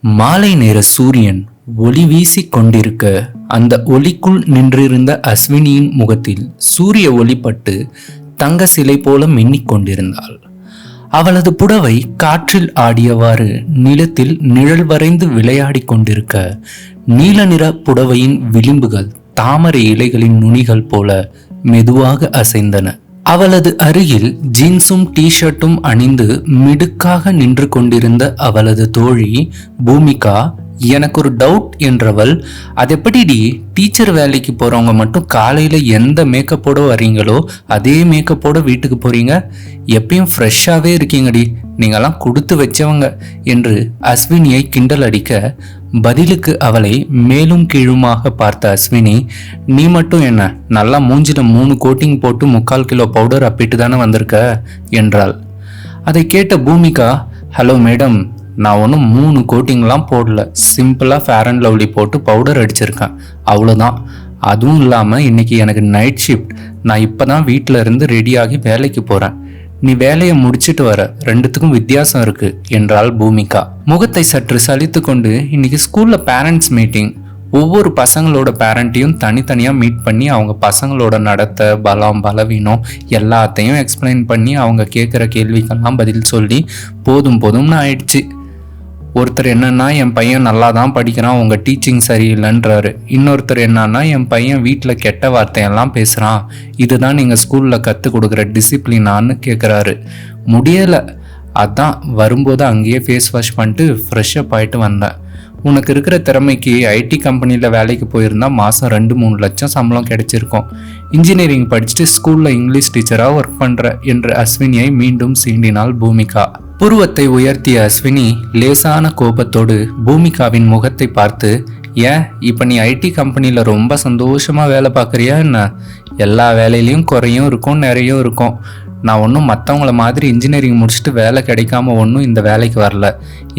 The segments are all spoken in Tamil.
மாலை நேர சூரியன் ஒளி வீசிக் கொண்டிருக்க அந்த ஒளிக்குள் நின்றிருந்த அஸ்வினியின் முகத்தில் சூரிய ஒளிப்பட்டு தங்க சிலை போல மின்னிக் கொண்டிருந்தாள். அவளது புடவை காற்றில் ஆடியவாறு நிலத்தில் நிழல் வரைந்து விளையாடி கொண்டிருக்க நீல நிற புடவையின் விளிம்புகள் தாமரை இலைகளின் நுனிகள் போல மெதுவாக அசைந்தன. அவளது அருகில் ஜீன்ஸும் டி-ஷர்ட்டும் அணிந்து மிடுக்காக நின்று கொண்டிருந்த அவளது தோழி பூமிகா எனக்கு ஒரு டவுட் என்றவள், அது எப்படிடி டீச்சர் வேலைக்கு போறவங்க மட்டும் காலையில எந்த மேக்கப்போட வரீங்களோ அதே மேக்கப்போட வீட்டுக்கு போறீங்க, எப்பயும் ஃப்ரெஷ்ஷாவே இருக்கீங்கடி, நீங்கெல்லாம் கொடுத்து வச்சவங்க என்று அஸ்வினியை கிண்டல் அடிக்க, பதிலுக்கு அவளை மேலும் கீழுமாக பார்த்த அஸ்வினி, நீ மட்டும் என்ன நல்லா மூஞ்சில 3 கோட்டிங் போட்டு 3/4 கிலோ பவுடர் அப்பிட்டு தானே வந்திருக்க என்றாள். அதை கேட்ட பூமிகா, ஹலோ மேடம், நான் ஒன்றும் 3 கோட்டிங்லாம் போடல, சிம்பிளாக ஃபேர் அண்ட் லவ்லி போட்டு பவுடர் அடிச்சிருக்கேன், அவ்வளோதான். அதுவும் இல்லாமல் இன்னைக்கு எனக்கு நைட் ஷிஃப்ட், நான் இப்போ தான் வீட்டில் இருந்து ரெடியாகி வேலைக்கு போகிறேன், நீ வேலையை முடிச்சிட்டு வர, ரெண்டுத்துக்கும் வித்தியாசம் இருக்கு என்றாள் பூமிகா. முகத்தை சற்று சலித்து கொண்டு, இன்னைக்கு ஸ்கூல்ல பேரண்ட்ஸ் மீட்டிங், ஒவ்வொரு பசங்களோட பேரண்ட்டையும் தனித்தனியாக மீட் பண்ணி அவங்க பசங்களோட நடத்தை பலம் பலவீனம் எல்லாத்தையும் எக்ஸ்பிளைன் பண்ணி அவங்க கேட்குற கேள்விக்கெல்லாம் பதில் சொல்லி போதும்னு ஆயிடுச்சு. ஒருத்தர் என்னன்னா, என் பையன் நல்லா தான் படிக்கிறான், உங்கள் டீச்சிங் சரியில்லைன்றாரு. இன்னொருத்தர் என்னன்னா, என் பையன் வீட்டில் கெட்ட வார்த்தையெல்லாம் பேசுகிறான், இதுதான் நீங்கள் ஸ்கூலில் கற்றுக் கொடுக்குற டிசிப்ளினான்னு கேட்குறாரு. முடியலை, அதான் வரும்போது அங்கேயே ஃபேஸ் வாஷ் பண்ணிட்டு ஃப்ரெஷ்ஷப் ஆகிட்டு வந்தேன். உனக்கு இருக்கிற திறமைக்கு ஐடி கம்பெனியில் வேலைக்கு போயிருந்தா மாதம் 2-3 லட்சம் சம்பளம் கிடைச்சிருக்கும். இன்ஜினியரிங் படிச்சுட்டு ஸ்கூலில் இங்கிலீஷ் டீச்சராக ஒர்க் பண்ணுற என்று அஸ்வினியை மீண்டும் சீண்டினாள் பூமிகா. புருவத்தை உயர்த்திய அஸ்வினி லேசான கோபத்தோடு பூமிகாவின் முகத்தை பார்த்து, ஏன் இப்போ நீ ஐடி கம்பெனியில் ரொம்ப சந்தோஷமாக வேலை பார்க்குறியா என்ன? எல்லா வேலையிலையும் குறையும் இருக்கும் நிறையும் இருக்கும். நான் ஒன்றும் மற்றவங்கள மாதிரி இன்ஜினியரிங் முடிச்சுட்டு வேலை கிடைக்காம ஒன்றும் இந்த வேலைக்கு வரல.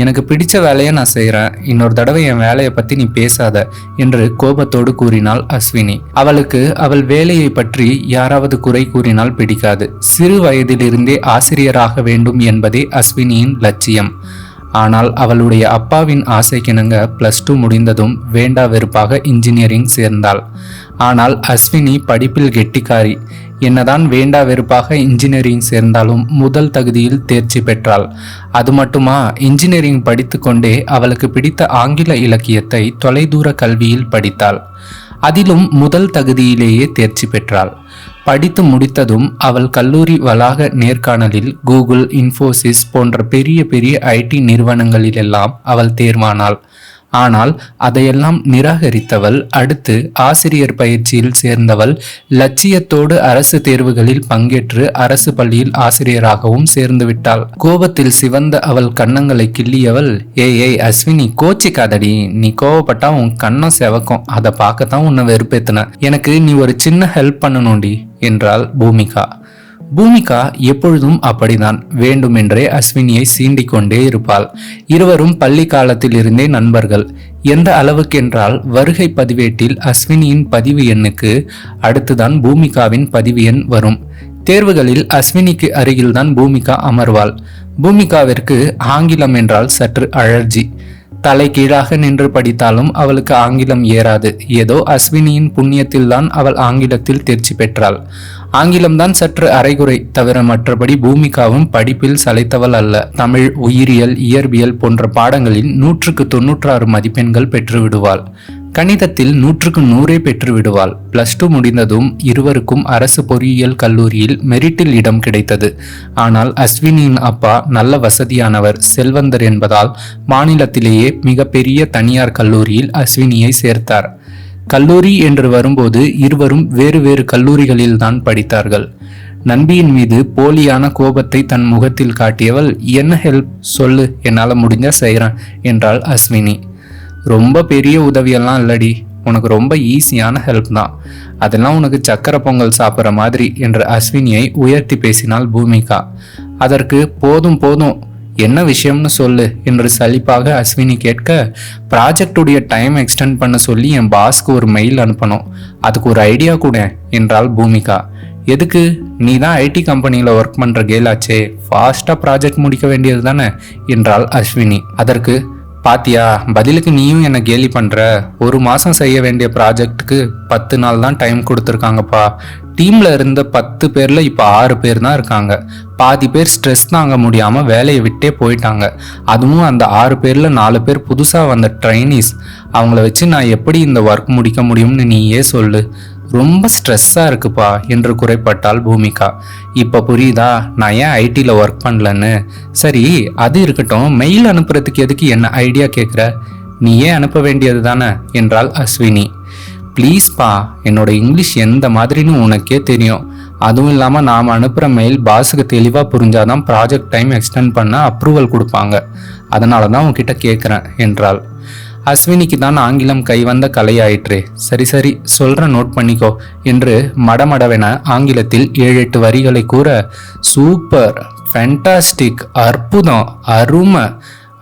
எனக்கு பிடிச்ச வேலையை நான் செய்கிறேன், இன்னொரு தடவை என் வேலையை பற்றி நீ பேசாத என்று கோபத்தோடு கூறினாள் அஸ்வினி. அவளுக்கு அவள் வேலையை பற்றி யாராவது குறை கூறினால் பிடிக்காது. சிறு வயதிலிருந்தே ஆசிரியராக வேண்டும் என்பதே அஸ்வினியின் லட்சியம். ஆனால் அவளுடைய அப்பாவின் ஆசைக்கிணங்க +2 முடிந்ததும் வேண்டா வெறுப்பாக இன்ஜினியரிங் சேர்ந்தாள். ஆனால் அஸ்வினி படிப்பில் கெட்டிக்காரி. என்னதான் வேண்டா வெறுப்பாக இன்ஜினியரிங் சேர்ந்தாலும் முதல் தகுதியில் தேர்ச்சி பெற்றாள். அது மட்டுமா, இன்ஜினியரிங் படித்து கொண்டே அவளுக்கு பிடித்த ஆங்கில இலக்கியத்தை தொலைதூர கல்வியில் படித்தாள். அதிலும் முதல் தகுதியிலேயே தேர்ச்சி பெற்றாள். படித்து முடித்ததும் அவள் கல்லூரி வளாக நேர்காணலில் கூகுள், இன்ஃபோசிஸ் போன்ற பெரிய ஐடி நிறுவனங்களிலெல்லாம் அவள் தேர்வானாள். ஆனால் அதையெல்லாம் நிராகரித்தவள் அடுத்து ஆசிரியர் பயிற்சியில் சேர்ந்தவள். லட்சியத்தோடு அரசு தேர்வுகளில் பங்கேற்று அரசு பள்ளியில் ஆசிரியராகவும் சேர்ந்து விட்டாள். கோபத்தில் சிவந்த அவள் கன்னங்களை கிள்ளியவள், ஏய் அஸ்வினி, கோச்சிக்காதடி, நீ கோவப்பட்டா உன் கண்ணம் செவக்கும், அதை பார்க்கத்தான் உன்னை வெறுப்பேத்தின, எனக்கு நீ ஒரு சின்ன ஹெல்ப் பண்ணணும்டி என்றாள் பூமிகா. பூமிகா எப்பொழுதும் அப்படிதான், வேண்டுமென்றே அஸ்வினியை சீண்டிக் கொண்டே இருப்பாள். இருவரும் பள்ளி காலத்தில் இருந்தே நண்பர்கள். எந்த அளவுக்கென்றால் வருகை பதிவேட்டில் அஸ்வினியின் பதிவு எண்ணுக்கு அடுத்துதான் பூமிகாவின் பதிவு எண் வரும். தேர்வுகளில் அஸ்வினிக்கு அருகில்தான் பூமிகா அமர்வாள். பூமிகாவிற்கு ஆங்கிலம் என்றால் சற்று அலர்ஜி. தலை கீழாக நின்று படித்தாலும் அவளுக்கு ஆங்கிலம் ஏறாது. ஏதோ அஸ்வினியின் புண்ணியத்தில்தான் அவள் ஆங்கிலத்தில் தேர்ச்சி பெற்றாள். ஆங்கிலம்தான் சற்று அரைகுறை, தவிர மற்றபடி பூமிகாவும் படிப்பில் சளைத்தவள் அல்ல. தமிழ், உயிரியல், இயற்பியல் போன்ற பாடங்களில் 100க்கு 96 மதிப்பெண்கள் பெற்று விடுவாள். கணிதத்தில் 100க்கு 100 பெற்று விடுவாள். +2 முடிந்ததும் இருவருக்கும் அரசு பொறியியல் கல்லூரியில் மெரிட்டில் இடம் கிடைத்தது. ஆனால் அஸ்வினியின் அப்பா நல்ல வசதியானவர், செல்வந்தர் என்பதால் மாநிலத்திலேயே மிகப்பெரிய தனியார் கல்லூரியில் அஸ்வினியை சேர்த்தார். கல்லூரி என்று வரும்போது இருவரும் வேறு கல்லூரிகளில் தான் படித்தார்கள். நண்பியின் மீது போலியான கோபத்தை தன் முகத்தில் காட்டியவள், என்ன ஹெல்ப் சொல்லு, என்னால் முடிஞ்சா செய்கிறேன் என்றாள் அஸ்வினி. ரொம்ப பெரிய உதவியெல்லாம் இல்லடி, உனக்கு ரொம்ப ஈஸியான ஹெல்ப் தான், அதெல்லாம் உனக்கு சக்கரை பொங்கல் சாப்பிட்ற மாதிரி என்று அஸ்வினியை உயர்த்தி பேசினாள் பூமிகா. அதற்கு போதும் என்ன விஷயம்னு சொல்லு என்று சலிப்பாக அஸ்வினி கேட்க, ப்ராஜெக்டுடைய டைம் எக்ஸ்டெண்ட் பண்ண சொல்லி என் பாஸ்க்கு ஒரு மெயில் அனுப்பணும், அதுக்கு ஒரு ஐடியா கூட என்றாள் பூமிகா. எதுக்கு? நீ தான் ஐடி கம்பெனியில் ஒர்க் பண்ணுற கேலாச்சே, ஃபாஸ்ட்டாக ப்ராஜெக்ட் முடிக்க வேண்டியது தானே என்றாள் அஸ்வினி. அதற்கு பாத்தியா, பதிலுக்கு நீயும் என்ன கேலி பண்ற. ஒரு மாசம் செய்ய வேண்டிய ப்ராஜெக்டுக்கு 10 நாள் தான் டைம் கொடுத்துருக்காங்கப்பா. டீம்ல இருந்த 10 பேர்ல இப்ப 6 பேர் தான் இருக்காங்க. பாதி பேர் ஸ்ட்ரெஸ் தாங்க முடியாம வேலையை விட்டே போயிட்டாங்க. அதுவும் அந்த 6 பேர்ல 4 பேர் புதுசா வந்த ட்ரைனிஸ். அவங்கள வச்சு நான் எப்படி இந்த ஒர்க் முடிக்க முடியும்னு நீயே சொல்லு. ரொம்ப ஸ்ட்ரெஸ்ஸாக இருக்குப்பா என்று குறைப்பட்டாள் பூமிகா. இப்போ புரியுதா நான் ஏன் ஐடியில் ஒர்க் பண்ணலன்னு. சரி, அது இருக்கட்டும், மெயில் அனுப்புறதுக்கு எதுக்கு என்ன ஐடியா கேட்குற? நீ ஏன் அனுப்ப வேண்டியது தானே என்றாள் அஸ்வினி. ப்ளீஸ்ப்பா, என்னோட இங்கிலீஷ் எந்த மாதிரின்னு உனக்கே தெரியும். அதுவும் இல்லாமல் நாம் அனுப்புகிற மெயில் பாஸுக்கு தெளிவாக புரிஞ்சாதான் ப்ராஜெக்ட் டைம் எக்ஸ்டெண்ட் பண்ண அப்ரூவல் கொடுப்பாங்க. அதனால தான் உன்கிட்ட கேட்குறேன் என்றாள். அஸ்வினிக்கு தான் ஆங்கிலம் கைவந்த கலையாயிற்றே. சரி சரி சொல்ற, நோட் பண்ணிக்கோ என்று மடமடவென ஆங்கிலத்தில் 7-8 வரிகளை கூற, சூப்பர், ஃபேண்டாஸ்டிக், அற்புதம், அருமை.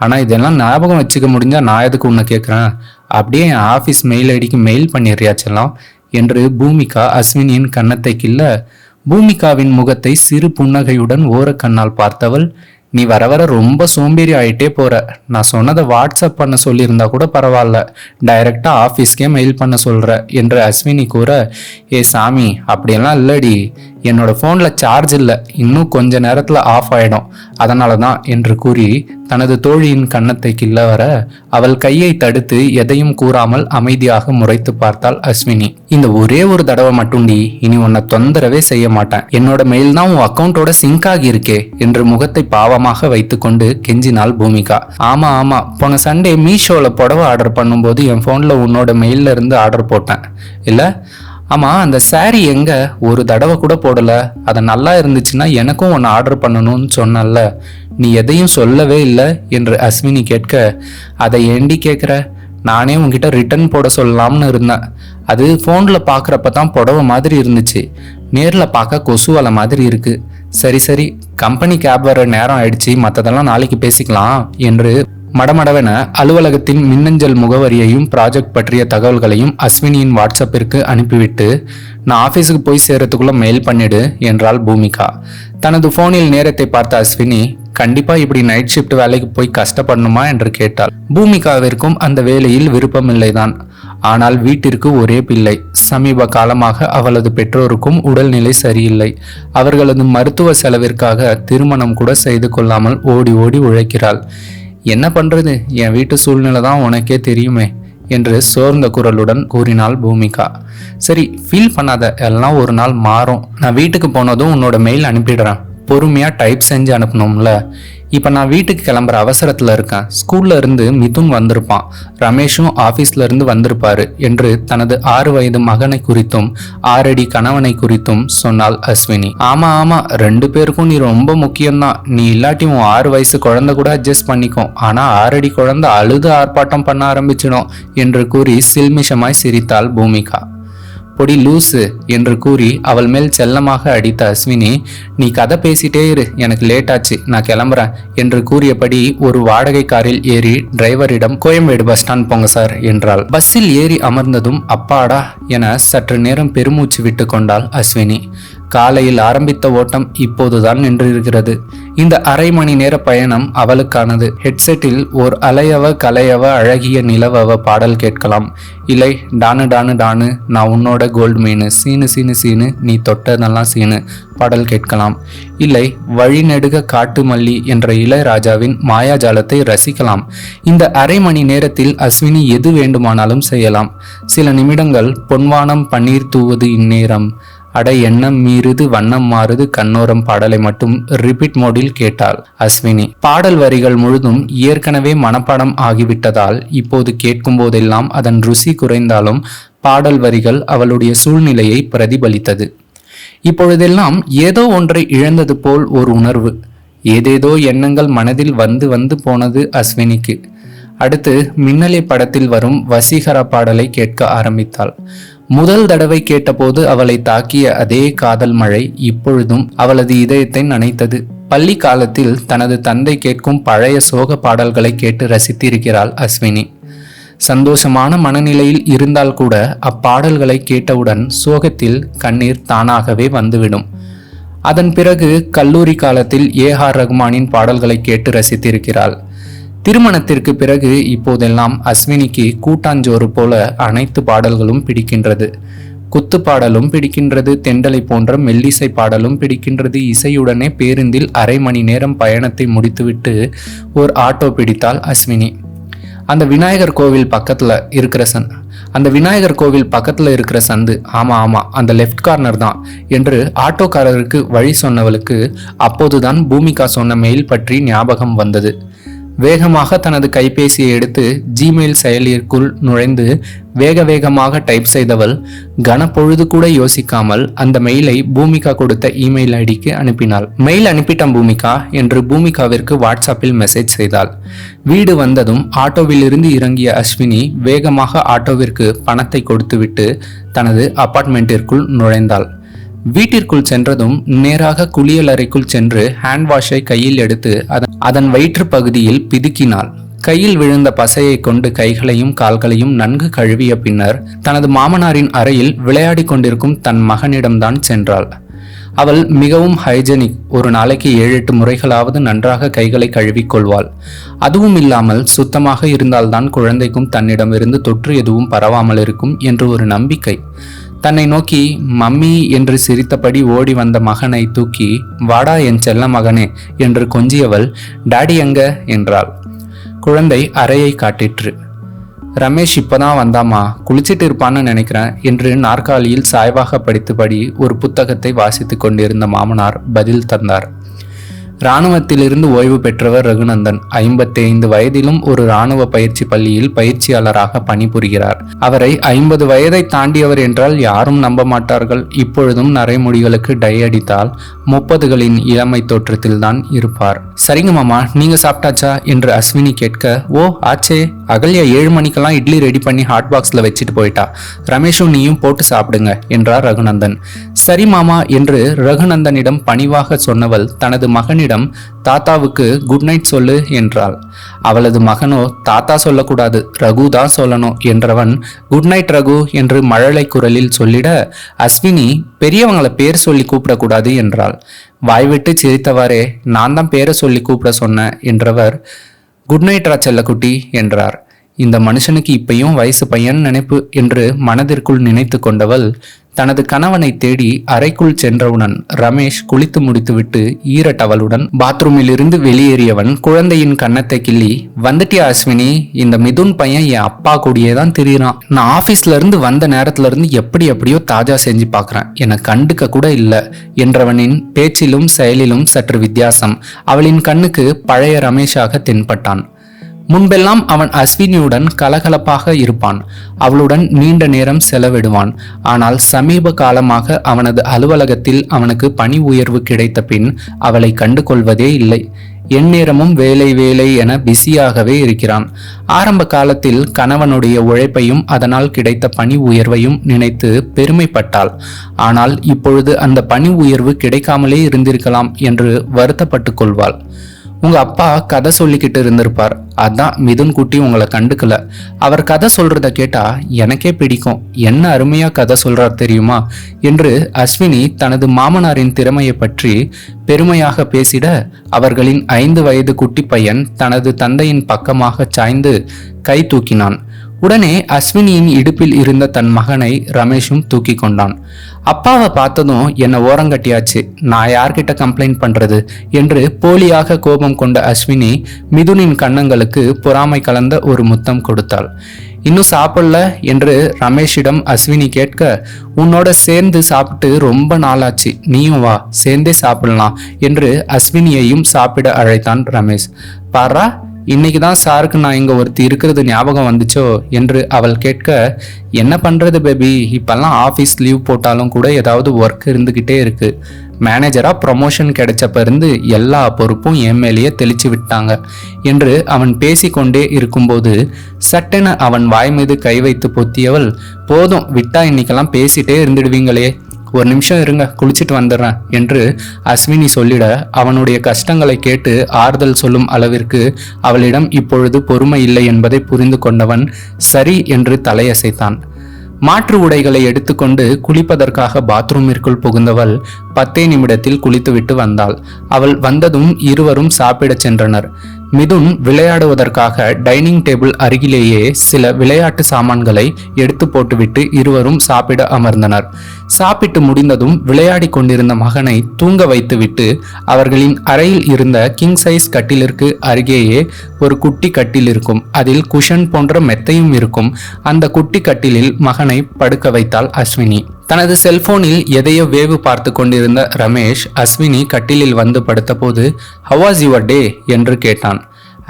ஆனால் இதெல்லாம் ஞாபகம் வச்சுக்க முடிஞ்சா நான் எதுக்கு உன்னை கேட்குறேன்? அப்படியே என் ஆஃபீஸ் மெயில் ஐடிக்கு மெயில் பண்ணிடுறியாச்செல்லாம் என்று பூமிகா அஸ்வினியின் கன்னத்தை கிள்ள, பூமிகாவின் முகத்தை சிறு புன்னகையுடன் ஓர கண்ணால் பார்த்தவள், நீ வர வர ரொம்ப சோம்பேறி ஆகிட்டே போற. நான் சொன்னதை வாட்ஸ்அப் பண்ண சொல்லியிருந்தா கூட பரவாயில்ல, டைரக்டா ஆஃபீஸ்க்கே மெயில் பண்ண சொல்ற என்று அஸ்வினி கூற, ஏ சாமி அப்படியெல்லாம் இல்லடி, என்னோட ஃபோனில் சார்ஜ் இல்லை, இன்னும் கொஞ்ச நேரத்தில் ஆஃப் ஆயிடும், அதனால தான் என்று கூறி தனது தோழியின் கன்னத்தை கிள்ள வர, அவள் கையை தடுத்து எதையும் கூறாமல் அமைதியாக முறைத்து பார்த்தாள் அஸ்வினி. இந்த ஒரே ஒரு தடவை மட்டும்டி, இனி உன்னை தொந்தரவே செய்ய மாட்டேன். என்னோட மெயில் தான் உன் அக்கௌண்டோட சிங்க் ஆகியிருக்கே என்று முகத்தை பாவமாக வைத்துக்கொண்டு கெஞ்சினாள் பூமிகா. ஆமா ஆமா, போன சண்டே மீஷோவில் புடவை ஆர்டர் பண்ணும்போது என் ஃபோனில் உன்னோட மெயிலில் இருந்து ஆர்டர் போட்டேன் இல்லை? ஆமா, அந்த சாரி எங்க? ஒரு தடவை கூட போடல. அது நல்லா இருந்துச்சுன்னா எனக்கும் ஒன்று ஆர்டர் பண்ணணும்னு சொன்னல, நீ எதையும் சொல்லவே இல்லை என்று அஸ்வினி கேட்க, அதை ஏண்டி கேட்குற? நானே உங்ககிட்ட ரிட்டர்ன் போட சொல்லலாம்னு இருந்தேன். அது ஃபோனில் பார்க்குறப்ப தான் புடவை மாதிரி இருந்துச்சு, நேரில் பார்க்க கொசு வலை மாதிரி இருக்கு. சரி சரி, கம்பெனி கேப் வர நேரம் ஆயிடுச்சு, மற்றதெல்லாம் நாளைக்கு பேசிக்கலாம் என்று மடமடவென அலுவலகத்தின் மின்னஞ்சல் முகவரியையும் ப்ராஜெக்ட் பற்றிய தகவல்களையும் அஸ்வினியின் வாட்ஸ்அப்பிற்கு அனுப்பிவிட்டு, நான் ஆஃபீஸுக்கு போய் சேரத்துக்குள்ள மெயில் பண்ணிடு என்றாள் பூமிகா. தனது போனில் நேரத்தை பார்த்த அஸ்வினி, கண்டிப்பா இப்படி நைட் ஷிஃப்ட் வேலைக்கு போய் கஷ்டப்படணுமா என்று கேட்டாள். பூமிகாவிற்கும் அந்த வேலையில் விருப்பமில்லைதான். ஆனால் வீட்டிற்கு ஒரே பிள்ளை. சமீப காலமாக அவளது பெற்றோருக்கும் உடல்நிலை சரியில்லை. அவர்களது மருத்துவ செலவிற்காக திருமணம் கூட செய்து கொள்ளாமல் ஓடி ஓடி உழைக்கிறாள். என்ன பண்றது, என் வீட்டு சூழ்நிலை தான் உனக்கே தெரியுமே என்று சோர்ந்த குரலுடன் கூறினாள் பூமிகா. சரி, ஃபீல் பண்ணாத, எல்லாம் ஒரு நாள் மாறும். நான் வீட்டுக்கு போனதும் உன்னோட மெயில் அனுப்பிடுறேன். பொறுமையா டைப் செஞ்சு அனுப்பணும்ல. இப்போ நான் வீட்டுக்கு கிளம்புற அவசரத்தில் இருக்கேன். ஸ்கூல்ல இருந்து மிதுன் வந்திருப்பான், ரமேஷும் ஆஃபீஸ்ல இருந்து வந்திருப்பாரு என்று தனது 6 வயது மகனை குறித்தும் 6 அடி கணவனை குறித்தும் சொன்னாள் அஸ்வினி. ஆமா ஆமா, 2 பேருக்கும் நீ ரொம்ப முக்கியம்தான். நீ இல்லாட்டி உன் 6 வயசு குழந்தை கூட அட்ஜஸ்ட் பண்ணிக்கும். ஆனா 6 அடி குழந்தை அழுது ஆர்ப்பாட்டம் பண்ண ஆரம்பிச்சிடும் என்று கூறி சில்மிஷமாய் சிரித்தாள் பூமிகா. பொடி லூசு என்று கூறி அவள் மேல் செல்லமாக அடித்த அஸ்வினி, நீ கதை பேசிட்டே இரு, எனக்கு லேட் ஆச்சு, நான் கிளம்புறேன் என்று கூறியபடி ஒரு வாடகை காரில் ஏறி டிரைவரிடம் கோயம்பேடு பஸ் ஸ்டாண்ட் போங்க சார் என்றாள். பஸ்ஸில் ஏறி அமர்ந்ததும் அப்பாடா என சற்று நேரம் பெருமூச்சு விட்டு கொண்டாள் அஸ்வினி. காலையில் ஆரம்பித்த ஓட்டம் இப்போதுதான் நின்றிருக்கிறது. இந்த அரை மணி நேர பயணம் அவளுக்கானது. ஹெட்செட்டில் ஓர் அலையவ கலையவ அழகிய நிலவவ பாடல் கேட்கலாம். இல்லை, டானு டானு டானு நான் உன்னோட கோல்டு மீனு, சீனு சீனு சீனு நீ தொட்டதெல்லாம் சீனு பாடல் கேட்கலாம். இல்லை, வழிநெடுக காட்டு மல்லி என்ற இளையராஜாவின் மாயாஜாலத்தை ரசிக்கலாம். இந்த அரை மணி நேரத்தில் அஸ்வினி எது வேண்டுமானாலும் செய்யலாம். சில நிமிடங்கள் பொன்வானம் பன்னீர் தூவது இந்நேரம், அட எண்ணம் மீறுது வண்ணம் மாறுது கண்ணோரம் பாடலை மட்டும் ரிப்பீட் மோடில் கேட்டாள் அஸ்வினி. பாடல் வரிகள் முழுதும் ஏற்கனவே மனப்பாடம் ஆகிவிட்டதால் இப்போது கேட்கும் போதெல்லாம் அதன் ருசி குறைந்தாலும் பாடல் வரிகள் அவளுடைய சூழ்நிலையை பிரதிபலித்தது. இப்பொழுதெல்லாம் ஏதோ ஒன்றை இழந்தது போல் ஒரு உணர்வு. ஏதேதோ எண்ணங்கள் மனதில் வந்து வந்து போனது அஸ்வினிக்கு. அடுத்து மின்னலை படத்தில் வரும் வசீகரா பாடலை கேட்க ஆரம்பித்தாள். முதல் தடவை கேட்டபோது அவளை தாக்கிய அதே காதல் மழை இப்பொழுதும் அவளது இதயத்தை நனைத்தது. பள்ளி காலத்தில் தனது தந்தை கேட்கும் பழைய சோக பாடல்களை கேட்டு ரசித்திருக்கிறாள் அஸ்வினி. சந்தோஷமான மனநிலையில் இருந்தால் கூட அப்பாடல்களை கேட்டவுடன் சோகத்தில் கண்ணீர் தானாகவே வந்துவிடும். அதன் பிறகு கல்லூரி காலத்தில் AR ரகுமானின் பாடல்களை கேட்டு ரசித்திருக்கிறாள். திருமணத்திற்கு பிறகு இப்போதெல்லாம் அஸ்வினிக்கு கூட்டாஞ்சோறு போல அனைத்து பாடல்களும் பிடிக்கின்றது. குத்துப்பாடலும் பிடிக்கின்றது, தெண்டலை போன்ற மெல்லிசை பாடலும் பிடிக்கின்றது. இசையுடனே பேருந்தில் அரை மணி நேரம் பயணத்தை முடித்துவிட்டு ஒரு ஆட்டோ பிடித்தாள் அஸ்வினி. அந்த விநாயகர் கோவில் பக்கத்துல இருக்கிற சந்து, ஆமா அந்த லெஃப்ட் கார்னர் தான் என்று ஆட்டோக்காரருக்கு வழி சொன்னவளுக்கு அப்போதுதான் பூமிகா சொன்ன மெயில் பற்றி ஞாபகம் வந்தது. வேகமாக தனது கைபேசியை எடுத்து ஜிமெயில் செயலிற்குள் நுழைந்து வேகமாக டைப் செய்தவள் கனப்பொழுது கூட யோசிக்காமல் அந்த மெயிலை பூமிகா கொடுத்த இமெயில் ஐடிக்கு அனுப்பினாள். மெயில் அனுப்பிட்டான் பூமிகா என்று பூமிகாவிற்கு வாட்ஸ்அப்பில் மெசேஜ் செய்தாள். வீடு வந்ததும் ஆட்டோவில் இருந்து இறங்கிய அஸ்வினி வேகமாக ஆட்டோவிற்கு பணத்தை கொடுத்துவிட்டு தனது அபார்ட்மெண்ட்டிற்குள் நுழைந்தாள். வீட்டிற்குள் சென்றதும் நேராக குளியலறைக்குள் சென்று ஹேண்ட் வாஷை கையில் எடுத்து அதன் வயிற்று பகுதியில் பிதுக்கினாள். கையில் விழுந்த பசையை கொண்டு கைகளையும் கால்களையும் நன்கு கழுவிய பின்னர் தனது மாமனாரின் அறையில் விளையாடி கொண்டிருக்கும் தன் மகனிடம்தான் சென்றாள். அவள் மிகவும் ஹைஜெனிக். ஒரு நாளைக்கு 7-8 முறைகளாவது நன்றாக கைகளை கழுவிக்கொள்வாள். அதுவும் இல்லாமல் சுத்தமாக இருந்தால்தான் குழந்தைக்கும் தன்னிடமிருந்து தொற்று எதுவும் பரவாமல் இருக்கும் என்று ஒரு நம்பிக்கை. தன்னை நோக்கி மம்மி என்று சிரித்தபடி ஓடி வந்த மகனை தூக்கி வாடா என் செல்ல மகனே என்று கொஞ்சியவள் டாடி எங்க என்றாள். குழந்தை அறையை காட்டிற்று. ரமேஷ் இப்பதான் வந்தாமா, குளிச்சிட்டு இருப்பான்னு நினைக்கிறேன் என்று நாற்காலியில் சாய்வாக படித்தபடி ஒரு புத்தகத்தை வாசித்து கொண்டிருந்த மாமனார் பதில் தந்தார். இராணுவத்திலிருந்து ஓய்வு பெற்றவர் ரகுநந்தன் 55 வயதிலும் ஒரு இராணுவ பயிற்சி பள்ளியில் பயிற்சியாளராக பணிபுரிகிறார். அவரை 50 வயதை தாண்டியவர் என்றால் யாரும் நம்ப மாட்டார்கள். இப்பொழுதும் நரைமுடிகளுக்கு டை அடித்தால் 30களின் இளமை தோற்றத்தில் தான் இருப்பார். சரிங்க மாமா, நீங்க சாப்பிட்டாச்சா என்று அஸ்வினி கேட்க, ஓ ஆச்சே, அகல்யா 7 மணிக்கெல்லாம் இட்லி ரெடி பண்ணி ஹாட் பாக்ஸ்ல வச்சுட்டு போயிட்டா, ரமேஷும் நீயும் போட்டு சாப்பிடுங்க என்றார் ரகுநந்தன். சரி மாமா என்று ரகுநந்தனிடம் பணிவாக சொன்னவள் தனது மகனிடம் தாத்தாவுக்கு குட் நைட் சொல்லு என்றாள். அவளது மகனோ தாத்தா சொல்லக்கூடாது, ரகு தான் சொல்லணும் என்றவன் குட் நைட் ரகு என்று மழலை குரலில் சொல்லிட, அஸ்வினி பெரியவங்களை பேர் சொல்லி கூப்பிடக்கூடாது என்றாள். வாய்விட்டு சிரித்தவாறே நான் தான் பேரை சொல்லி கூப்பிட சொன்னேன் என்றவர் குட் நைட் ரா செல்லக்குட்டி என்றார். இந்த மனுஷனுக்கு இப்பையும் வயசு பையன் நினைப்பு என்று மனதிற்குள் நினைத்து கொண்டவள் தனது கணவனை தேடி அறைக்குள் சென்றவுடன் ரமேஷ் குளித்து முடித்துவிட்டு ஈர டவலுடன் பாத்ரூமில் இருந்து வெளியேறியவன் குழந்தையின் கன்னத்தை கிள்ளி, வந்துட்டியா அஸ்வினி, இந்த மிதுன் பையன் என் அப்பா கூடியே தான் திரியிறான். நான் ஆபீஸ்ல இருந்து வந்த நேரத்துல இருந்து எப்படியோ தாஜா செஞ்சு பாக்குறேன், என்னை கண்டுக்க கூட இல்லை என்றவனின் பேச்சிலும் செயலிலும் சற்று வித்தியாசம் அவளின் கண்ணுக்கு பழைய ரமேஷாக தென்பட்டான். முன்பெல்லாம் அவன் அஸ்வினியுடன் கலகலப்பாக இருப்பான், அவளுடன் நீண்ட நேரம் செலவிடுவான். ஆனால் சமீப காலமாக அவனது அலுவலகத்தில் அவனுக்கு பணி உயர்வு கிடைத்த பின் அவளை கண்டு கொள்வதே இல்லை. எந்நேரமும் வேலை என பிஸியாகவே இருக்கிறான். ஆரம்ப காலத்தில் கணவனுடைய உழைப்பையும் அதனால் கிடைத்த பணி உயர்வையும் நினைத்து பெருமைப்பட்டாள். ஆனால் இப்பொழுது அந்த பணி உயர்வு கிடைக்காமலே இருந்திருக்கலாம் என்று வருத்தப்பட்டு கொள்வாள். உங்க அப்பா கதை சொல்லிக்கிட்டு இருந்திருப்பார், அதான் மிதுன் குட்டி உங்களை கண்டுக்கல. அவர் கதை சொல்றத கேட்டா எனக்கே பிடிக்கும், என்ன அருமையா கதை சொல்றார் தெரியுமா என்று அஸ்வினி தனது மாமனாரின் திறமையை பற்றி பெருமையாக பேசிட, அவர்களின் 5 வயது குட்டி பையன் தனது தந்தையின் பக்கமாக சாய்ந்து கை தூக்கினான். உடனே அஸ்வினியின் இடுப்பில் இருந்த தன் மகனை ரமேஷும் தூக்கி கொண்டான். அப்பாவை பார்த்ததும் என்னை ஓரங்கட்டியாச்சு, நான் யார்கிட்ட கம்ப்ளைண்ட் பண்றது என்று போலியாக கோபம் கொண்ட அஸ்வினி மிதுனின் கன்னங்களுக்கு பொறாமை கலந்த ஒரு முத்தம் கொடுத்தாள். இன்னும் சாப்பிடல என்று ரமேஷிடம் அஸ்வினி கேட்க, உன்னோட சேர்ந்து சாப்பிட்டு ரொம்ப நாளாச்சு, நீயும் வா சேர்ந்தே சாப்பிடலாம் என்று அஸ்வினியையும் சாப்பிட அழைத்தான் ரமேஷ். பாரா, இன்னைக்கு தான் சாருக்கு நான் இங்க ஒருத்தி இருக்கிறது ஞாபகம் வந்துச்சோ என்று அவள் கேட்க, என்ன பண்றது பேபி, இப்பெல்லாம் ஆஃபீஸ் லீவ் போட்டாலும் கூட ஏதாவது ஒர்க் இருந்துகிட்டே இருக்கு. மேனேஜரா ப்ரமோஷன் கிடைச்சப்ப இருந்து எல்லா பொறுப்பும் என் மேலேயே தெளிச்சு விட்டாங்க என்று அவன் பேசிக்கொண்டே இருக்கும்போது சட்டென அவன் வாய் மீது கை வைத்து பொத்தியவள், போதும் விட்டா இன்னைக்கெல்லாம் பேசிட்டே இருந்துடுவீங்களே, ஒரு நிமிஷம் இருங்க, குளிச்சுட்டு வந்துடுறேன் என்று அஸ்வினி சொல்லிட, அவனுடைய கஷ்டங்களை கேட்டு ஆறுதல் சொல்லும் அளவிற்கு அவளிடம் இப்பொழுது பொறுமை இல்லை என்பதை புரிந்து கொண்டவன் சரி என்று தலையசைத்தான். மாற்று உடைகளை எடுத்துக்கொண்டு குளிப்பதற்காக பாத்ரூமிற்குள் புகுந்தவள் 10 நிமிடத்தில் குளித்துவிட்டு வந்தாள். அவள் வந்ததும் இருவரும் சாப்பிடச் சென்றனர். மிதுன் விளையாடுவதற்காக டைனிங் டேபிள் அருகிலேயே சில விளையாட்டு சாமான்களை எடுத்து போட்டுவிட்டு இருவரும் சாப்பிட அமர்ந்தனர். சாப்பிட்டு முடிந்ததும் விளையாடி கொண்டிருந்த மகனை தூங்க வைத்துவிட்டு அவர்களின் அறையில் இருந்த கிங் சைஸ் கட்டிலிற்கு அருகேயே ஒரு குட்டி கட்டில் இருக்கும். அதில் குஷன் போன்ற மெத்தையும் இருக்கும். அந்த குட்டி கட்டிலில் மகனை படுக்க வைத்தாள் அஸ்வினி. தனது செல்போனில் எதையோ வேவு பார்த்து கொண்டிருந்த ரமேஷ் அஸ்வினி கட்டிலில் வந்து படுத்தபோது ஹவ் வாஸ் யுவர் டே என்று கேட்டான்.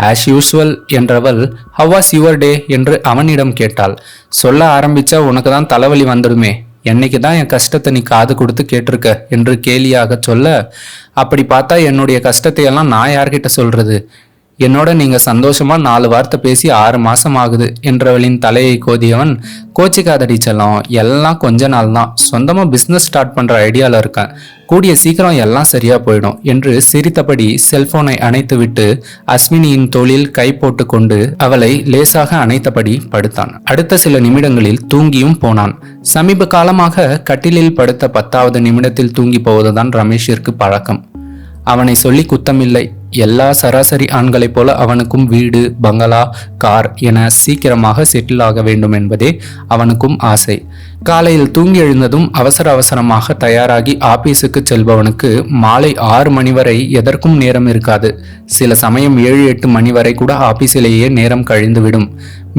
ஆஸ் யூஸ்வல் என்றவள் ஹவ் வாஸ் யுவர் டே என்று அவனிடம் கேட்டாள். சொல்ல ஆரம்பிச்சா உனக்கு தான் தலைவலி வந்துடுமே, என்னைக்கு தான் என் கஷ்டத்தை நீ காது கொடுத்து கேட்டிருக்க என்று கேலியாக சொல்ல, அப்படி பார்த்தா என்னுடைய கஷ்டத்தை எல்லாம் நான் யார்கிட்ட சொல்றது, என்னோட நீங்க சந்தோஷமா 4 வார்த்தை பேசி 6 மாசம் ஆகுது என்றவளின் தலையை கோதியவன், கோச்சிக்காதடி செல்லம், எல்லாம் கொஞ்ச நாள் தான், சொந்தமா பிசினஸ் ஸ்டார்ட் பண்ற ஐடியால இருக்கேன், கூடிய சீக்கிரம் எல்லாம் சரியா போயிடும் என்று சிரித்தபடி செல்போனை அணைத்துவிட்டு அஸ்வினியின் தோளில் கை போட்டு கொண்டு அவளை லேசாக அணைத்தபடி படுத்தான். அடுத்த சில நிமிடங்களில் தூங்கியும் போனான். சமீப காலமாக கட்டிலில் படுத்த 10வது நிமிடத்தில் தூங்கி போவதுதான் ரமேஷிற்கு பழக்கம். அவனை சொல்லி குத்தமில்லை. எல்லா சராசரி ஆண்களைப் போல அவனுக்கும் வீடு, பங்களா, கார் என சீக்கிரமாக செட்டில் ஆக வேண்டும் என்பதே அவனுக்கும் ஆசை. காலையில் தூங்கி எழுந்ததும் அவசர அவசரமாக தயாராகி ஆபீஸுக்கு செல்பவனுக்கு மாலை 6 மணி வரை எதற்கும் நேரம் இருக்காது. சில சமயம் 7-8 மணி வரை கூட ஆபீஸிலேயே நேரம் கழிந்துவிடும்.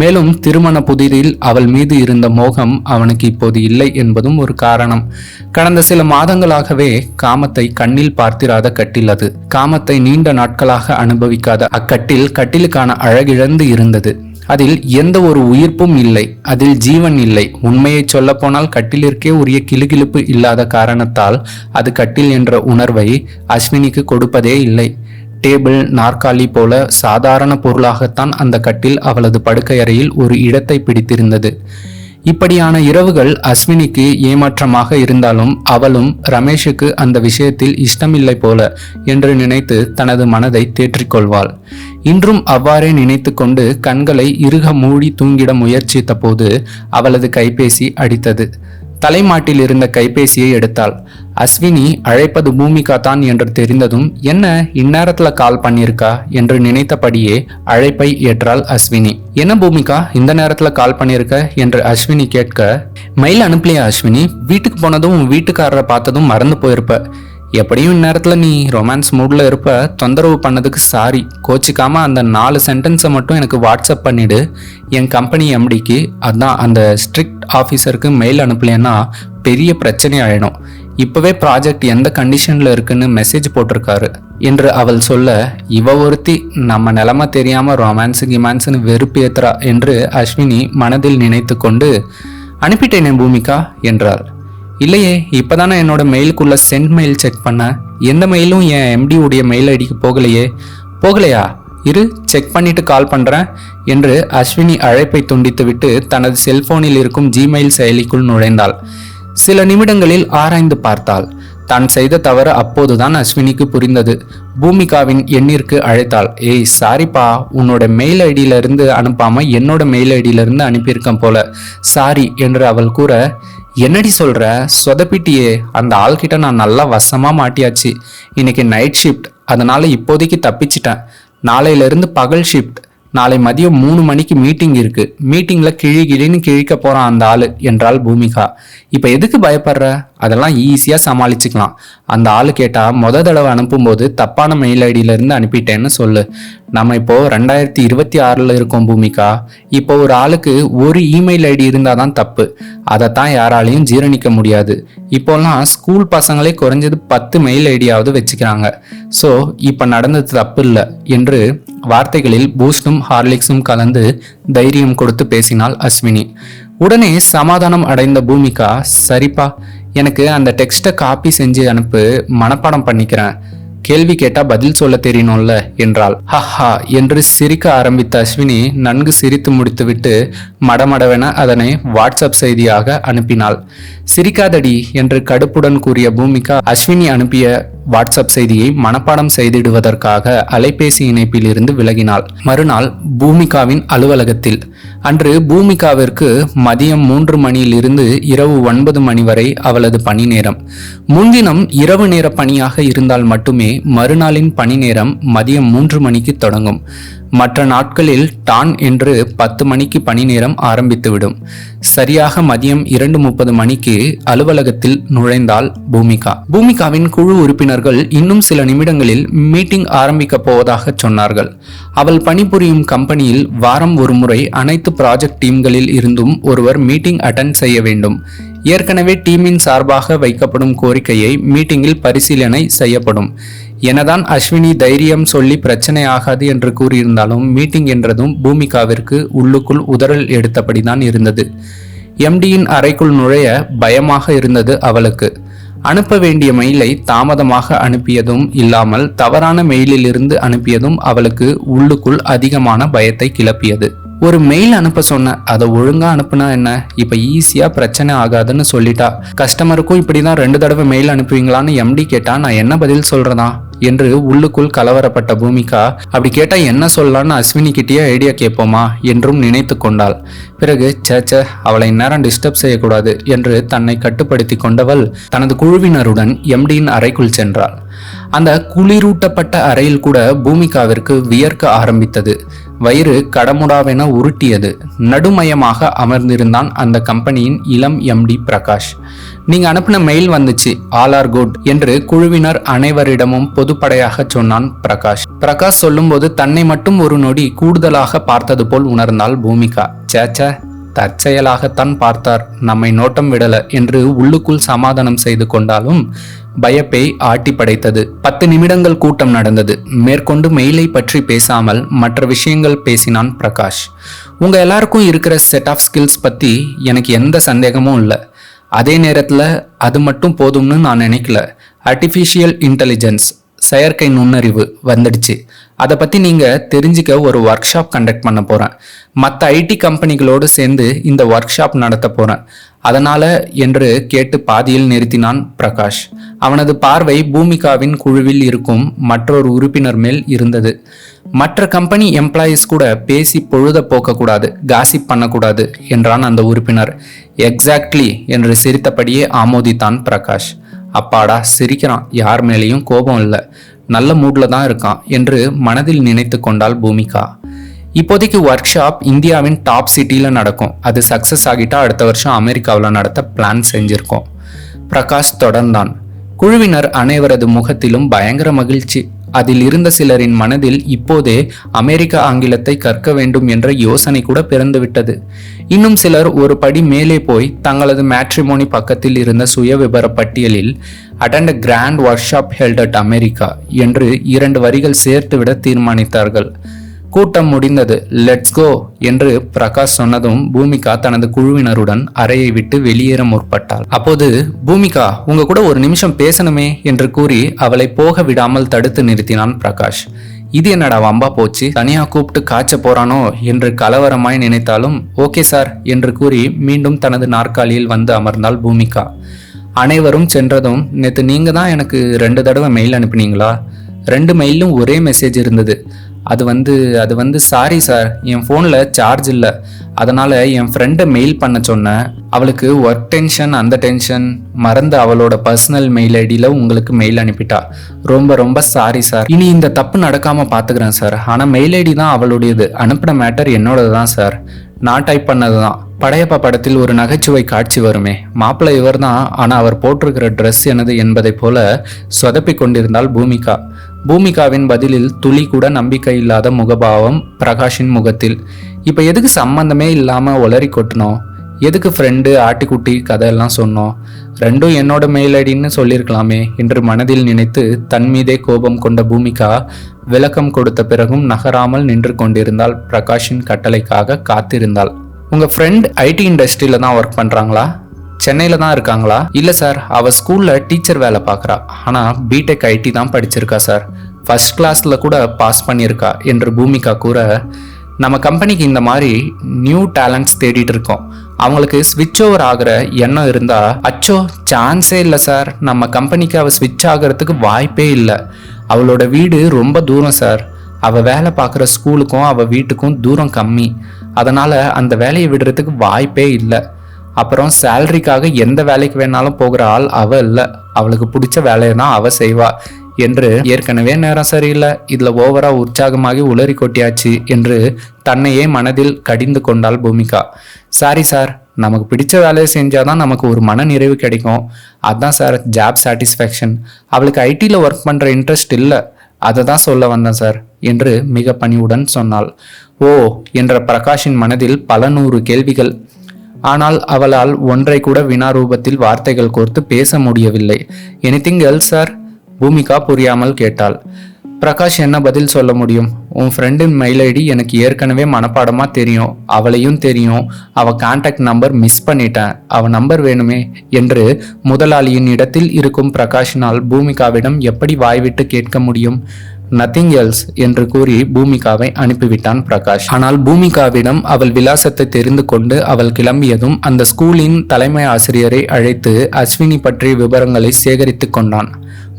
மேலும் திருமண புதிரில் அவள் மீது இருந்த மோகம் அவனுக்கு இப்போது இல்லை என்பதும் ஒரு காரணம். கடந்த சில மாதங்களாகவே காமத்தை கண்ணில் பார்த்திராத கட்டில் அது. காமத்தை நீண்ட நாட்களாக அனுபவிக்காத அக்கட்டில் கட்டிலுக்கான அழகிழந்து இருந்தது. அதில் எந்த ஒரு உயிர்ப்பும் இல்லை, அதில் ஜீவன் இல்லை. உண்மையை சொல்ல போனால் கட்டிலிற்கே உரிய கிளுகிளுப்பு இல்லாத காரணத்தால் அது கட்டில் என்ற உணர்வை அஸ்வினிக்கு கொடுப்பதே இல்லை. டேபிள், நாற்காலி போல சாதாரண பொருளாகத்தான் அந்த கட்டில் அவளது படுக்கை அறையில் ஒரு இடத்தை பிடித்திருந்தது. இப்படியான இரவுகள் அஸ்வினிக்கு ஏமாற்றமாக இருந்தாலும் அவளும் ரமேஷுக்கு அந்த விஷயத்தில் இஷ்டமில்லை போல என்று நினைத்து தனது மனதை தேற்றிக்கொள்வாள். இன்றும் அவ்வாறே நினைத்து கொண்டு கண்களை இறுக மூடி தூங்கிட முயற்சித்த போது அவளது கைபேசி அடித்தது. தலைமாட்டில் இருந்த கைபேசியை எடுத்தாள். அஸ்வினி அழைப்பது பூமிகா தான் என்று தெரிந்ததும், என்ன இந்நேரத்துல கால் பண்ணியிருக்கா என்று நினைத்தபடியே அழைப்பை ஏற்றாள் அஸ்வினி. என்ன பூமிகா இந்த நேரத்துல கால் பண்ணியிருக்க என்று அஸ்வினி கேட்க, மெயில் அனுப்பலையா அஸ்வினி, வீட்டுக்கு போனதும் வீட்டுக்காரரை பார்த்ததும் மறந்து போயிருப்ப, எப்படியும் இந்நேரத்துல நீ ரொமான்ஸ் மூட்ல இருப்ப, தொந்தரவு பண்ணதுக்கு சாரி, கோச்சிக்காம அந்த 4 சென்டென்ஸை மட்டும் எனக்கு வாட்ஸ்அப் பண்ணிடு, என் கம்பெனி எம்டிக்கு, அதான் அந்த ஸ்ட்ரிக்ட் ஆஃபீஸருக்கு மெயில் அனுப்பலைன்னா பெரிய பிரச்சனை ஆயிடும், இப்பவே ப்ராஜெக்ட் எந்த கண்டிஷன்ல இருக்குன்னு மெசேஜ் போட்டிருக்காரு என்று அவள் சொல்ல, இவ ஒருத்தி நம்ம நிலைமை தெரியாம ரொமான்ஸு கிமான்ஸுன்னு வெறுப்பு ஏத்துறா என்று அஸ்வினி மனதில் நினைத்து கொண்டு, அனுப்பிட்டேனே பூமிகா என்றாள். இல்லையே, இப்போதானே என்னோட மெயிலுக்குள்ள சென்ட் மெயில் செக் பண்ண, எந்த மெயிலும் என் எம்டி உடைய மெயில் ஐடிக்கு போகலையா, இரு செக் பண்ணிட்டு கால் பண்ணுறேன் என்று அஸ்வினி அழைப்பை துண்டித்துவிட்டு தனது செல்போனில் இருக்கும் ஜிமெயில் செயலிக்குள் நுழைந்தாள். சில நிமிடங்களில் ஆராய்ந்து பார்த்தாள். தான் செய்த தவறு அப்போதுதான் அஸ்வினிக்கு புரிந்தது. பூமிகாவின் எண்ணிற்கு அழைத்தாள். ஏய் சாரிப்பா, உன்னோட மெயில் ஐடியிலிருந்து அனுப்பாம என்னோட மெயில் ஐடியிலிருந்து அனுப்பியிருக்கேன் போல, சாரி என்று அவள் கூற, என்னடி சொல்ற, சொதப்பிட்டியே, அந்த ஆள்கிட்ட நான் நல்லா வசமா மாட்டியாச்சு, இன்னைக்கு நைட் ஷிஃப்ட், அதனால இப்போதைக்கு தப்பிச்சிட்டேன், நாளையிலிருந்து பகல் ஷிஃப்ட், நாளை மதியம் 3 மணிக்கு மீட்டிங் இருக்கு, மீட்டிங்ல கிழின்னு கிழிக்க போறான் அந்த ஆளு என்றாள் பூமிகா. இப்ப எதுக்கு பயப்படுற, அதெல்லாம் ஈஸியா சமாளிச்சுக்கலாம், அந்த ஆளு கேட்டா தடவை அனுப்பும்போது தப்பான மெயில் ஐடியில இருந்து அனுப்பிட்டேன்னு சொல்லு, நம்ம இப்போ 2026 இருக்கோம் பூமிகா, இப்போ ஒரு ஆளுக்கு ஒரு இமெயில் ஐடி இருந்தாதான் தப்பு, அதைத்தான் யாராலையும் ஜீரணிக்க முடியாது, இப்போல்லாம் ஸ்கூல் பசங்களே குறைஞ்சது 10 மெயில் ஐடியாவது வச்சுக்கிறாங்க, ஸோ இப்போ நடந்தது தப்பு இல்லை என்று வார்த்தைகளில் பூஸ்டும் ஹார்லிக்ஸும் கலந்து தைரியம் கொடுத்து பேசினாள் அஸ்வினி. உடனே சமாதானம் அடைந்த பூமிகா, சரிப்பா, எனக்கு அந்த டெக்ஸ்ட்டை காப்பி செஞ்சு அனுப்பு, மனப்பாடம் பண்ணிக்கிறேன், கேள்வி கேட்டா பதில் சொல்ல தெரியணும்ல என்றாள். ஹஹா என்று சிரிக்க ஆரம்பித்த அஸ்வினி நன்கு சிரித்து முடித்துவிட்டு மடமடவென அதனை வாட்ஸ்அப் செய்தியாக அனுப்பினாள். சிரிக்காதடி என்று கடுப்புடன் கூறிய பூமிகா அஸ்வினி அனுப்பிய வாட்ஸ்அப் செய்தியை மனப்பாடம் செய்திடுவதற்காக அலைபேசி இணைப்பில் இருந்து விலகினாள். மறுநாள் பூமிகாவின் அலுவலகத்தில். அன்று பூமிகாவிற்கு மதியம் 3 மணியில் இருந்து இரவு 9 மணி வரை அவளது பணி நேரம். முன்தினம் இரவு நேர பணியாக இருந்தால் மட்டுமே மறுநாளின் பணி நேரம் மதியம் 3 மணிக்கு தொடங்கும். மற்ற நாட்களில் டான் என்று 10 மணிக்கு பணி நேரம் ஆரம்பித்துவிடும். சரியாக மதியம் 2:30 மணிக்கு அலுவலகத்தில் நுழைந்தாள் பூமிகா. பூமிகாவின் குழு உறுப்பினர்கள் இன்னும் சில நிமிடங்களில் மீட்டிங் ஆரம்பிக்க போவதாக சொன்னார்கள். அவள் பணிபுரியும் கம்பெனியில் வாரம் ஒரு முறை அனைத்து ப்ராஜெக்ட் டீம்களில் இருந்தும் ஒருவர் மீட்டிங் அட்டெண்ட் செய்ய வேண்டும். ஏற்கனவே டீமின் சார்பாக வைக்கப்படும் கோரிக்கையை மீட்டிங்கில் பரிசீலனை செய்யப்படும். எனதான் அஸ்வினி தைரியம் சொல்லி பிரச்சனை ஆகாது என்று கூறியிருந்தாலும் மீட்டிங் என்றதும் பூமிகாவிற்கு உள்ளுக்குள் உதறல் எடுத்தபடிதான் இருந்தது. எம்டியின் அறைக்குள் நுழைய பயமாக இருந்தது அவளுக்கு. அனுப்ப வேண்டிய மெயிலை தாமதமாக அனுப்பியதும் இல்லாமல் தவறான மெயிலில் இருந்து அனுப்பியதும் அவளுக்கு உள்ளுக்குள் அதிகமான பயத்தை கிளப்பியது. ஒரு மெயில் அனுப்ப சொன்ன, அதை ஒழுங்கா அனுப்புனா என்ன, இப்ப ஈஸியா பிரச்சனை ஆகாதுன்னு சொல்லிட்டா. கஸ்டமருக்கும் இப்படிதான் 2 தடவை மெயில் அனுப்புவீங்களான்னு எம்டி கேட்டா நான் என்ன பதில் சொல்றதா என்று உள்ளுக்குள் கலவரப்பட்ட பூமிகா, அப்படி கேட்டா என்ன சொல்லலான்னு அஸ்வினி கிட்டேயே ஐடியா கேட்போமா என்றும் நினைத்து கொண்டாள். பிறகு சேச்ச அவளை இந்நேரம் டிஸ்டர்ப் செய்யக்கூடாது என்று தன்னை கட்டுப்படுத்தி கொண்டவள் தனது குழுவினருடன் எம்டியின் அறைக்குள் சென்றாள். அந்த குளிரூட்டப்பட்ட அறையில் கூட பூமிகாவிற்கு வியர்க்க ஆரம்பித்தது. வயிறு கடமுடாவென உருட்டியது. நடுமயமாக அமர்ந்திருந்தான் அந்த கம்பெனியின் இளம் எம்டி பிரகாஷ். நீங்க அனுப்பின மெயில் வந்துச்சு, ஆல் ஆர் குட் என்று குழுவினர் அனைவரிடமும் பொதுப்படையாக சொன்னான் பிரகாஷ். பிரகாஷ் சொல்லும்போது தன்னை மட்டும் ஒரு நொடி கூடுதலாக பார்த்தது போல் உணர்ந்தாள் பூமிகா. சேச்ச தற்செயலாகத்தான் பார்த்தார், நம்மை நோட்டம் விடல என்று உள்ளுக்குள் சமாதானம் செய்து கொண்டாலும் பயப்பை ஆட்டி படைத்தது. 10 நிமிடங்கள் கூட்டம் நடந்தது. மேற்கொண்டு மெயிலை பற்றி பேசாமல் மற்ற விஷயங்கள் பேசினான் பிரகாஷ். உங்க எல்லாருக்கும் இருக்கிற செட் ஆஃப் ஸ்கில்ஸ் பத்தி எனக்கு எந்த சந்தேகமும் இல்லை. அதே நேரத்தில் அது மட்டும் போதும்னு நான் நினைக்கல. ஆர்டிஃபிஷியல் இன்டெலிஜென்ஸ், செயற்கை நுண்ணறிவு வந்துடுச்சு. அதை பற்றி நீங்கள் தெரிஞ்சுக்க ஒரு ஒர்க் ஷாப் கண்டக்ட் பண்ண போகிறேன். மற்ற ஐடி கம்பெனிகளோடு சேர்ந்து இந்த ஒர்க் ஷாப் நடத்த போகிறேன். அதனால் என்று கேட்டு பாதியில் நிறுத்தினான் பிரகாஷ். அவனது பார்வை பூமிகாவின் குழுவில் இருக்கும் மற்றொரு உறுப்பினர் மேல் இருந்தது. மற்ற கம்பெனி எம்ப்ளாயீஸ் கூட பேசி பொழுத போக்கக்கூடாது, காசிப் பண்ணக்கூடாது என்றான் அந்த உறுப்பினர். எக்ஸாக்ட்லி என்று சிரித்தபடியே ஆமோதித்தான் பிரகாஷ். அப்பாடா சிரிக்கிறான், யார் மேலேயும் கோபம் இல்லை, நல்ல மூட்ல தான் இருக்கான் என்று மனதில் நினைத்து கொண்டாள் பூமிகா. இப்போதைக்கு ஒர்க் ஷாப் இந்தியாவின் டாப் சிட்டியில் நடக்கும். அது சக்சஸ் ஆகிட்டா அடுத்த வருஷம் அமெரிக்காவில் நடத்த பிளான் செஞ்சிருக்கோம். பிரகாஷ் தொடர்ந்தான். குழுவினர் அனைவரது முகத்திலும் பயங்கர மகிழ்ச்சி. அதில் இருந்த சிலரின் மனதில் இப்போதே அமெரிக்க ஆங்கிலத்தை கற்க வேண்டும் என்ற யோசனை கூட பிறந்துவிட்டது. இன்னும் சிலர் ஒரு படி மேலே போய் தங்களது மேட்ரிமோனி பக்கத்தில் இருந்த சுய விபர பட்டியலில் attend grand workshop held at America என்று 2 வரிகள் சேர்த்துவிட தீர்மானித்தார்கள். கூட்டம் முடிந்தது. லெட்ஸ் கோ என்று பிரகாஷ் சொன்னதும் பூமிகா தனது குழுவினருடன் அறையை விட்டு வெளியேற முற்பட்டாள். அப்போது பூமிகா, உங்க கூட ஒரு நிமிஷம் பேசணுமே என்று கூறி அவளை போக விடாமல் தடுத்து நிறுத்தினான் பிரகாஷ். இது என்னடா வம்பா போச்சு, தனியா கூப்பிட்டு காய்ச்ச போறானோ என்று கலவரமாய் நினைத்தாலும் ஓகே சார் என்று கூறி மீண்டும் தனது நாற்காலியில் வந்து அமர்ந்தாள் பூமிகா. அனைவரும் சென்றதும், நேற்று நீங்க தான் எனக்கு 2 தடவை மெயில் அனுப்பினீங்களா? 2 மெயிலும் ஒரே மெசேஜ் இருந்தது. அது வந்து சாரி சார், என் ஃபோனில் சார்ஜ் இல்லை, அதனால் என் ஃப்ரெண்டை மெயில் பண்ண சொன்னேன். அவளுக்கு ஒர்க் டென்ஷன், அந்த டென்ஷன் மறந்து அவளோட பர்சனல் மெயில் ஐடியில் உங்களுக்கு மெயில் அனுப்பிட்டா. ரொம்ப ரொம்ப சாரி சார். இனி இந்த தப்பு நடக்காமல் பார்த்துக்கிறேன் சார். ஆனால் மெயில் ஐடி தான் அவளுடையது, அனுப்பின மேட்டர் என்னோடது தான் சார், நான் டைப் பண்ணது தான். படையப்பா படத்தில் ஒரு நகைச்சுவை காட்சி வருமே, மாப்பிள்ளை இவர் தான், ஆனால் அவர் போட்டிருக்கிற ட்ரெஸ் எனது என்பதை போல சொதப்பி கொண்டிருந்தாள் பூமிகா. பூமிகாவின் பதிலில் துளி கூட நம்பிக்கை இல்லாத முகபாவம் பிரகாஷின் முகத்தில். இப்போ எதுக்கு சம்பந்தமே இல்லாமல் ஒளரி கொட்டணும்? எதுக்கு ஃப்ரெண்டு ஆட்டிக்குட்டி கதையெல்லாம் சொன்னோம்? 2ம் என்னோட மெயில் ஐடின்னு சொல்லியிருக்கலாமே என்று மனதில் நினைத்து தன் மீதே கோபம் கொண்ட பூமிகா விளக்கம் கொடுத்த பிறகும் நகராமல் நின்று கொண்டிருந்தால் பிரகாஷின் கட்டளைக்காக காத்திருந்தாள். உங்கள் ஃப்ரெண்ட் ஐடி இண்டஸ்ட்ரியில் தான் ஒர்க் பண்ணுறாங்களா? சென்னையில் தான் இருக்காங்களா? இல்லை சார், அவள் ஸ்கூலில் டீச்சர் வேலை பார்க்குறா. ஆனால் பிடெக் ஐடி தான் படிச்சிருக்கா சார். ஃபர்ஸ்ட் கிளாஸில் கூட பாஸ் பண்ணியிருக்கா என்று பூமிகா கூற, நம்ம கம்பெனிக்கு இந்த மாதிரி நியூ டேலண்ட்ஸ் தேடிட்டு இருக்கோம். அவங்களுக்கு ஸ்விட்ச் ஓவர் ஆகிற எண்ணம் இருந்தால், அச்சோ சான்ஸே இல்லை சார், நம்ம கம்பெனிக்கு அவள் ஸ்விட்ச் ஆகிறதுக்கு வாய்ப்பே இல்லை. அவளோட வீடு ரொம்ப தூரம் சார். அவள் வேலை பார்க்குற ஸ்கூலுக்கும் அவள் வீட்டுக்கும் தூரம் கம்மி. அதனால் அந்த வேலையை விடுறதுக்கு வாய்ப்பே இல்லை. அப்புறம் சேலரிக்காக எந்த வேலைக்கு வேணாலும் போகிற ஆள் அவள் இல்லை. அவளுக்கு பிடிச்ச வேலையை தான் அவள் செய்வா. என்று ஏற்கனவே நேரம் சரியில்லை, இதுல ஓவரா உற்சாகமாகி உளறி கொட்டியாச்சு என்று தன்னையே மனதில் கடிந்து கொண்டாள் பூமிகா. சாரி சார், நமக்கு பிடிச்ச வேலையை செஞ்சாதான் நமக்கு ஒரு மன நிறைவு கிடைக்கும். அதான் சார் ஜாப் சாட்டிஸ்ஃபேக்ஷன். அவளுக்கு ஐடியில் ஒர்க் பண்ற இன்ட்ரெஸ்ட் இல்லை, அதை தான் சொல்ல வந்தேன் சார் என்று மிக பணிவுடன் சொன்னாள். ஓ என்ற பிரகாஷின் மனதில் பல நூறு கேள்விகள். ஆனால் அவளால் ஒன்றை கூட வினா ரூபத்தில் வார்த்தைகள் கோர்த்து பேச முடியவில்லை. Anything else sir? பூமிகா புரியாமல் கேட்டாள். பிரகாஷ் என்ன பதில் சொல்ல முடியும்? உன் ஃப்ரெண்டின் மெயில் ஐடி எனக்கு ஏற்கனவே மனப்பாடமா தெரியும், அவளையும் தெரியும், அவ கான்டாக்ட் நம்பர் மிஸ் பண்ணிட்டேன், அவ நம்பர் வேணுமே என்று முதலாளியின் இடத்தில் இருக்கும் பிரகாஷினால் பூமிகாவிடம் எப்படி வாய்விட்டு கேட்க முடியும்? நத்திங் எல்ஸ் என்று கூறி பூமிகாவை அனுப்பிவிட்டான் பிரகாஷ். ஆனால் பூமிகாவிடம் அவள் விலாசத்தை தெரிந்து கொண்டு அவள் கிளம்பியதும் அந்த ஸ்கூலின் தலைமை ஆசிரியரை அழைத்து அஸ்வினி பற்றிய விவரங்களை சேகரித்து கொண்டான்.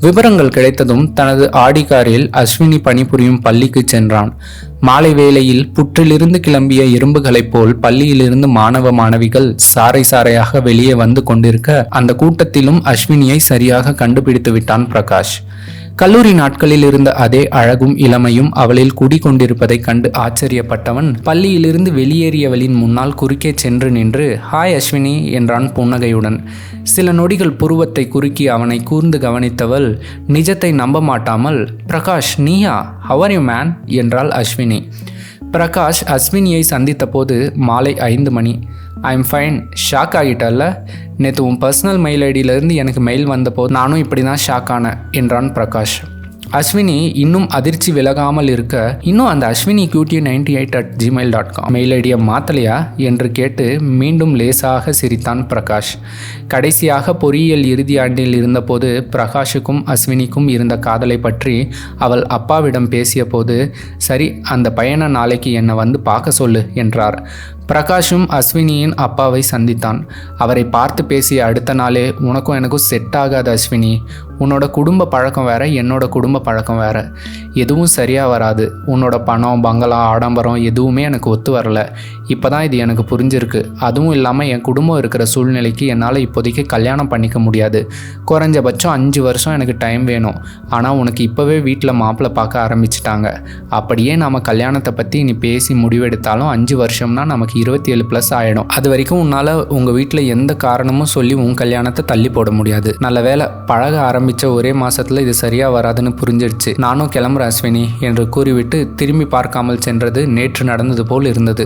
விவரங்கள் கிடைத்ததும் தனது ஆடி காரில் அஸ்வினி பணிபுரியும் பள்ளிக்கு சென்றான். மாலை வேளையில் புற்றிலிருந்து கிளம்பிய எறும்புகளைப் போல் பள்ளியிலிருந்து மாணவ மாணவிகள் சாறை சாறையாக வெளியே வந்து கொண்டிருக்க அந்த கூட்டத்திலும் அஸ்வினியை சரியாக கண்டுபிடித்து விட்டான் பிரகாஷ். கல்லூரி நாட்களில் இருந்த அதே அழகும் இளமையும் அவளில் குடிகொண்டிருப்பதை கண்டு ஆச்சரியப்பட்டவன் பள்ளியிலிருந்து வெளியேறியவளின் முன்னால் குறுக்கே சென்று நின்று ஹாய் அஸ்வினி என்றான் புன்னகையுடன். சில நொடிகள் புருவத்தை குறுக்கி அவனை கூர்ந்து கவனித்தவள் நிஜத்தை நம்ப மாட்டாமல் பிரகாஷ் நீயா, ஹவ் ஆர் யூ மேன் என்றாள் அஸ்வினி. பிரகாஷ் அஸ்வினியை சந்தித்த போது மாலை 5 மணி. I'm fine. ஷாக் ஆகிட்டல்ல? நேற்று உன் பர்சனல் மெயில் ஐடியிலேருந்து எனக்கு மெயில் வந்தபோது நானும் இப்படி தான் ஷாக் ஆனேன் என்றான் பிரகாஷ். அஸ்வினி இன்னும் அதிர்ச்சி விலகாமல் இருக்க, இன்னும் அந்த அஸ்வினி QT98@gmail.com மெயில் ஐடியை மாத்தலையா என்று கேட்டு மீண்டும் லேசாக சிரித்தான் பிரகாஷ். கடைசியாக பொறியியல் இறுதி ஆண்டில் இருந்தபோது பிரகாஷுக்கும் அஸ்வினிக்கும் இருந்த காதலை பற்றி அவள் அப்பாவிடம் பேசிய போது, சரி அந்த பையனை நாளைக்கு என்னை வந்து பார்க்க சொல்லு என்றார். பிரகாஷும் அஸ்வினியின் அப்பாவை சந்தித்தான். அவரை பார்த்து பேசிய அடுத்த நாளே, உனக்கும் எனக்கும் செட் ஆகாது அஸ்வினி, உன்னோட குடும்ப பழக்கம் வேற, என்னோட குடும்ப பழக்கம் வேற, எதுவும் சரியாக வராது, உன்னோட பணம் பங்களா ஆடம்பரம் எதுவுமே எனக்கு ஒத்து வரல, இப்போ தான் இது எனக்கு புரிஞ்சிருக்கு. அதுவும் இல்லாமல் என் குடும்பம் இருக்கிற சூழ்நிலைக்கு என்னால் இப்போதைக்கு கல்யாணம் பண்ணிக்க முடியாது, குறைஞ்சபட்சம் 5 வருஷம் எனக்கு டைம் வேணும். ஆனால் உனக்கு இப்போவே வீட்டில் மாப்பிள்ளை பார்க்க ஆரம்பிச்சிட்டாங்க. அப்படியே நாம் கல்யாணத்தை பற்றி நீ பேசி முடிவெடுத்தாலும் 5 வருஷம்னா நமக்கு 27+ ஆகிடும். அது வரைக்கும் உன்னால் உங்கள் வீட்டில் எந்த காரணமும் சொல்லி உன் கல்யாணத்தை தள்ளி போட முடியாது. நல்ல வேலை, பழக ஆரம்பித்த ஒரே மாதத்தில் இது சரியாக வராதுன்னு புரிஞ்சிடுச்சு. நானும் கிளம்புற அஸ்வினி என்று கூறிவிட்டு திரும்பி பார்க்காமல் சென்றது நேற்று நடந்தது போல் இருந்தது.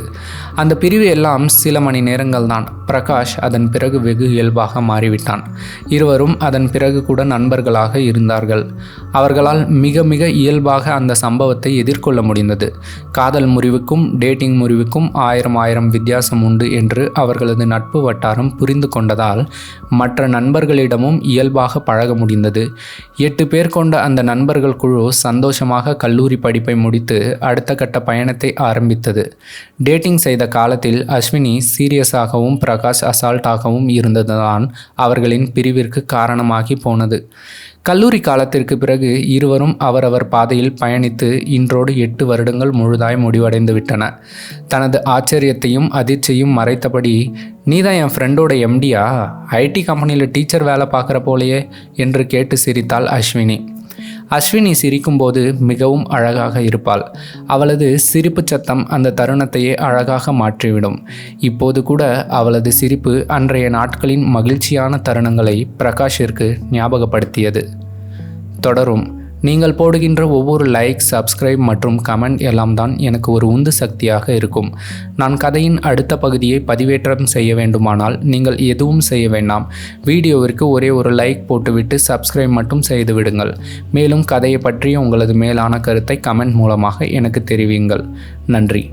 அந்த பிரிவு எல்லாம் சில மணி நேரங்கள் தான். பிரகாஷ் அதன் பிறகு வெகு இயல்பாக மாறிவிட்டான். இருவரும் அதன் பிறகு கூட நண்பர்களாக இருந்தார்கள். அவர்களால் மிக மிக இயல்பாக அந்த சம்பவத்தை எதிர்கொள்ள முடிந்தது. காதல் முறிவுக்கும் டேட்டிங் முறிவுக்கும் 1000 வித்தியாசம் உண்டு என்று அவர்களது நட்பு வட்டாரம் புரிந்து கொண்டதால் மற்ற நண்பர்களிடமும் இயல்பாக பழக முடிந்தது. 8 பேர் கொண்ட அந்த நண்பர்கள் குழு சந்தோஷமாக கல்லூரி படிப்பை முடித்து அடுத்த கட்ட பயணத்தை ஆரம்பித்தது. டேட்டிங் செய்த காலத்தில் அஸ்வினி சீரியஸாகவும் பிரகாஷ் அசால்ட்டாகவும் இருந்ததுதான் அவர்களின் பிரிவிற்கு காரணமாகி போனது. கல்லூரி காலத்திற்கு பிறகு இருவரும் அவரவர் பாதையில் பயணித்து இன்றோடு 8 வருடங்கள் முழுதாய் முடிவடைந்து விட்டன. தனது ஆச்சரியத்தையும் அதிர்ச்சியும் மறைத்தபடி, நீதான் என் ஃப்ரெண்டோட எம்டியா, ஐடி கம்பெனியில் டீச்சர் வேலை பார்க்குற போலையே என்று கேட்டு சிரித்தாள் அஸ்வினி. அஸ்வினி சிரிக்கும்போது மிகவும் அழகாக இருப்பாள். அவளது சிரிப்பு சத்தம் அந்த தருணத்தையே அழகாக மாற்றிவிடும். இப்போது கூட அவளது சிரிப்பு அன்றைய நாட்களின் மகிழ்ச்சியான தருணங்களை பிரகாஷிற்கு ஞாபகப்படுத்தியது. தொடரும். நீங்கள் போடுகின்ற ஒவ்வொரு லைக், சப்ஸ்கிரைப் மற்றும் கமெண்ட் எல்லாம் தான் எனக்கு ஒரு உந்து சக்தியாக இருக்கும். நான் கதையின் அடுத்த பகுதியை பதிவேற்றம் செய்ய வேண்டுமானால் நீங்கள் எதுவும் செய்ய வேண்டாம். வீடியோவிற்கு ஒரே ஒரு லைக் போட்டுவிட்டு சப்ஸ்கிரைப் மட்டும் செய்து விடுங்கள். மேலும் கதையை பற்றிய உங்களது மேலான கருத்தை கமெண்ட் மூலமாக எனக்கு தெரிவியுங்கள். நன்றி.